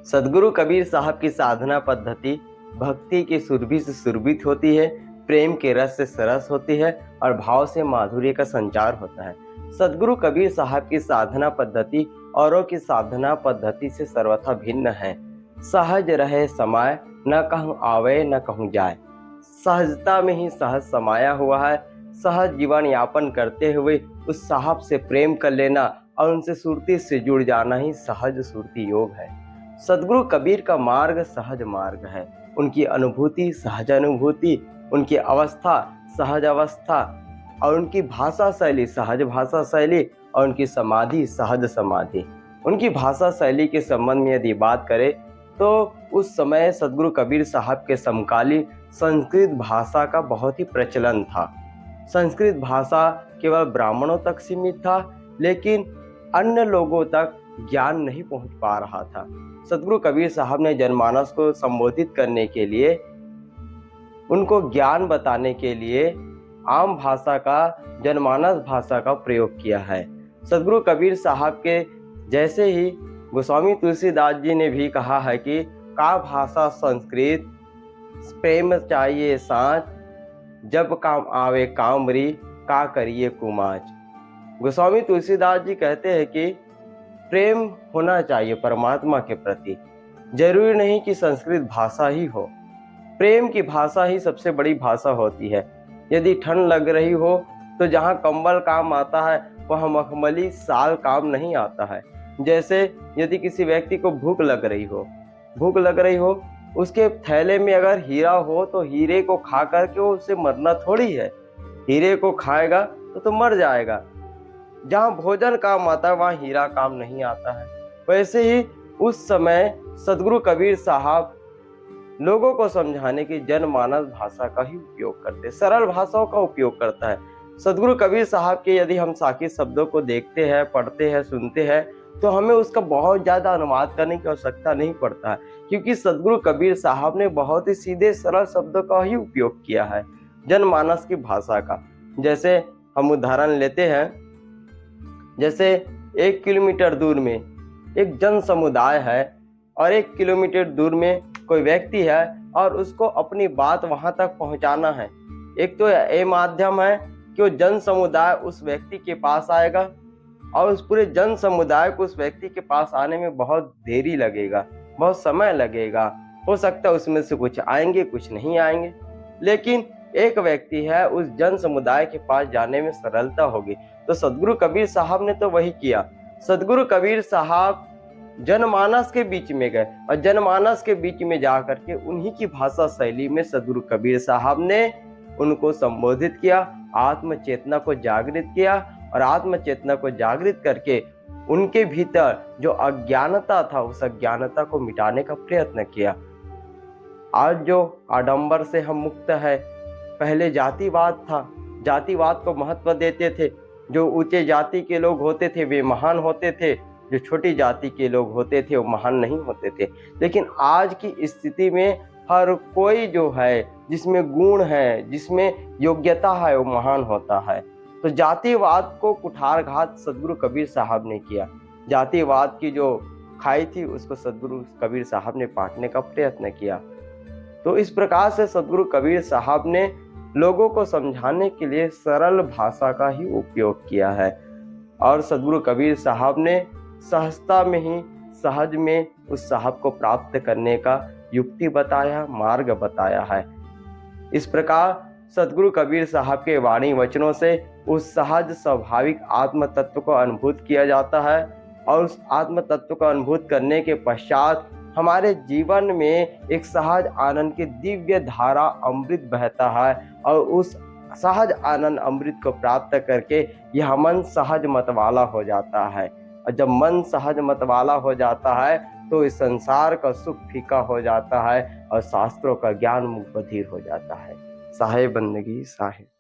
सदगुरु कबीर साहब की साधना पद्धति भक्ति के सुरभि से सुरभित होती है, प्रेम के रस से सरस होती है और भाव से माधुर्य का संचार होता है। सदगुरु कबीर साहब की साधना पद्धति औरों की साधना पद्धति से सर्वथा भिन्न है। सहज रहे समाय, न कहूँ आवे न कहूँ जाए। सहजता में ही सहज समाया हुआ है। सहज जीवन यापन करते हुए उस साहब से प्रेम कर लेना और उनसे सुरती से जुड़ जाना ही सहज सुरती योग है। सदगुरु कबीर का मार्ग सहज मार्ग है। उनकी अनुभूति सहज अनुभूति, उनकी अवस्था सहज अवस्था और उनकी भाषा शैली सहज भाषा शैली और उनकी समाधि सहज समाधि। उनकी भाषा शैली के संबंध में यदि बात करें तो उस समय सदगुरु कबीर साहब के समकालीन संस्कृत भाषा का बहुत ही प्रचलन था। संस्कृत भाषा केवल ब्राह्मणों तक सीमित था, लेकिन अन्य लोगों तक ज्ञान नहीं पहुंच पा रहा था। सदगुरु कबीर साहब ने जनमानस को संबोधित करने के लिए, उनको ज्ञान बताने के लिए आम भाषा का, जनमानस भाषा का प्रयोग किया है। सदगुरु कबीर साहब के जैसे ही गोस्वामी तुलसीदास जी ने भी कहा है कि का भाषा संस्कृत, प्रेम चाहिए साँच, जब काम आवे कामरी, का करिए कुमाच। गोस्वामी तुलसीदास जी कहते हैं कि प्रेम होना चाहिए परमात्मा के प्रति। जरूरी नहीं कि संस्कृत भाषा ही हो, प्रेम की भाषा ही सबसे बड़ी भाषा होती है। यदि ठंड लग रही हो तो जहाँ कंबल काम आता है वहाँ मखमली साल काम नहीं आता है। जैसे यदि किसी व्यक्ति को भूख लग रही हो, उसके थैले में अगर हीरा हो तो हीरे को खा करके उससे मरना थोड़ी है। हीरे को खाएगा तो मर जाएगा। जहाँ भोजन काम आता है वहाँ हीरा काम नहीं आता है। वैसे ही उस समय सदगुरु कबीर साहब लोगों को समझाने की जनमानस भाषा का ही उपयोग करते, सरल भाषाओं का उपयोग करता है। सदगुरु कबीर साहब के यदि हम साकित शब्दों को देखते हैं, पढ़ते हैं, सुनते हैं तो हमें उसका बहुत ज़्यादा अनुवाद करने की आवश्यकता नहीं पड़ता है, क्योंकि सदगुरु कबीर साहब ने बहुत ही सीधे सरल शब्दों का ही उपयोग किया है जनमानस की भाषा का। जैसे हम उदाहरण लेते हैं, जैसे 1 किलोमीटर दूर में एक जन समुदाय है और 1 किलोमीटर दूर में कोई व्यक्ति है और उसको अपनी बात वहां तक पहुंचाना है। एक तो ये माध्यम है कि वो जन समुदाय उस व्यक्ति के पास आएगा और उस पूरे जन समुदाय को उस व्यक्ति के पास आने में बहुत देरी लगेगा, बहुत समय लगेगा। हो सकता है उसमें से कुछ आएंगे, कुछ नहीं आएंगे, लेकिन एक व्यक्ति है, उस जन समुदाय के पास जाने में सरलता होगी। तो सदगुरु कबीर साहब ने तो वही किया। सदगुरु कबीर साहब जनमानस के बीच में गए और जनमानस के बीच में जा करके उन्हीं की भाषा शैली में सदगुरु कबीर साहब ने उनको संबोधित किया, आत्म चेतना को जागृत किया और आत्म चेतना को जागृत करके उनके भीतर जो अज्ञानता था उस अज्ञानता को मिटाने का प्रयत्न किया। आज जो आडंबर से हम मुक्त है, पहले जातिवाद था, जातिवाद को महत्व देते थे। जो ऊंचे जाति के लोग होते थे वे महान होते थे, जो छोटी जाति के लोग होते थे वो महान नहीं होते थे। लेकिन आज की स्थिति में हर कोई जो है, जिसमें गुण है, जिसमें योग्यता है, वो महान होता है। तो जातिवाद को कुठारघात सदगुरु कबीर साहब ने किया। जातिवाद की जो खाई थी उसको सदगुरु कबीर साहब ने पाटने का प्रयत्न किया। तो इस प्रकार से सदगुरु कबीर साहब ने लोगों को समझाने के लिए सरल भाषा का ही उपयोग किया है और सदगुरु कबीर साहब ने सहजता में ही, सहज में उस साहब को प्राप्त करने का युक्ति बताया, मार्ग बताया है। इस प्रकार सदगुरु कबीर साहब के वाणी वचनों से उस सहज स्वाभाविक आत्म तत्व को अनुभूत किया जाता है और उस आत्म तत्व को अनुभूत करने के पश्चात हमारे जीवन में एक सहज आनंद की दिव्य धारा अमृत बहता है और उस सहज आनंद अमृत को प्राप्त करके यह मन सहज मतवाला हो जाता है। और जब मन सहज मतवाला हो जाता है तो इस संसार का सुख फीका हो जाता है और शास्त्रों का ज्ञान मुख बधिर हो जाता है। साहे बंदगी साहे।